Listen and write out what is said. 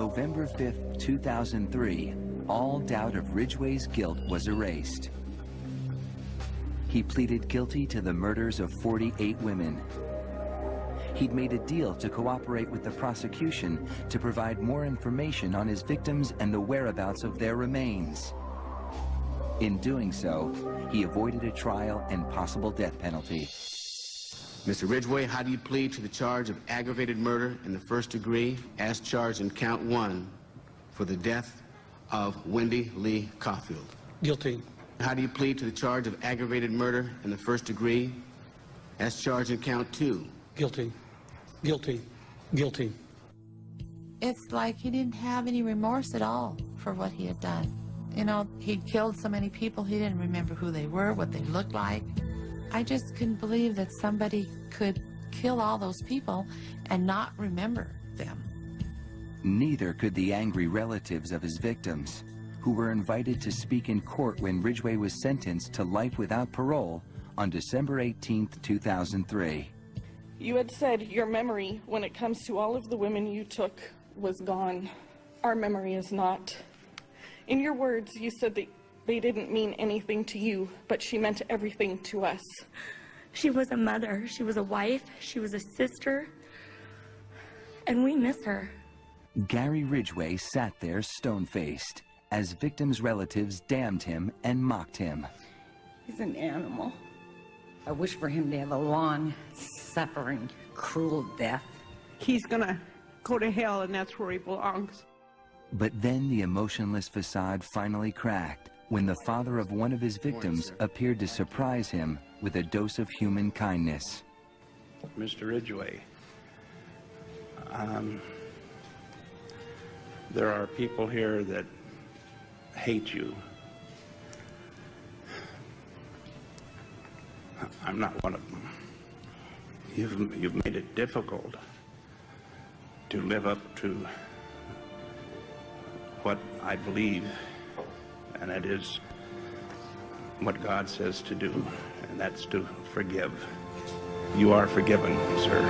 November 5th, 2003, all doubt of Ridgway's guilt was erased. He pleaded guilty to the murders of 48 women. He'd made a deal to cooperate with the prosecution to provide more information on his victims and the whereabouts of their remains. In doing so, he avoided a trial and possible death penalty. Mr. Ridgway, how do you plead to the charge of aggravated murder in the first degree as charged in count 1 for the death of Wendy Lee Caulfield? Guilty. How do you plead to the charge of aggravated murder in the first degree as charged in count 2? Guilty. Guilty. Guilty. It's like he didn't have any remorse at all for what he had done. You know, he'd killed so many people, he didn't remember who they were, what they looked like. I just couldn't believe that somebody could kill all those people and not remember them. Neither could the angry relatives of his victims, who were invited to speak in court when Ridgway was sentenced to life without parole on December 18th, 2003. You had said your memory, when it comes to all of the women you took, was gone. Our memory is not. In your words, you said that they didn't mean anything to you, but she meant everything to us. She was a mother, she was a wife, she was a sister, and we miss her. Gary Ridgway sat there stone-faced as victims' relatives damned him and mocked him. He's an animal. I wish for him to have a long, suffering, cruel death. He's gonna go to hell, and that's where he belongs. But then the emotionless facade finally cracked when the father of one of his victims appeared to surprise him with a dose of human kindness. Mr. Ridgway, there are people here that hate you. I'm not one of them. You've made it difficult to live up to what I believe, and that is what God says to do, and that's to forgive. You are forgiven, sir.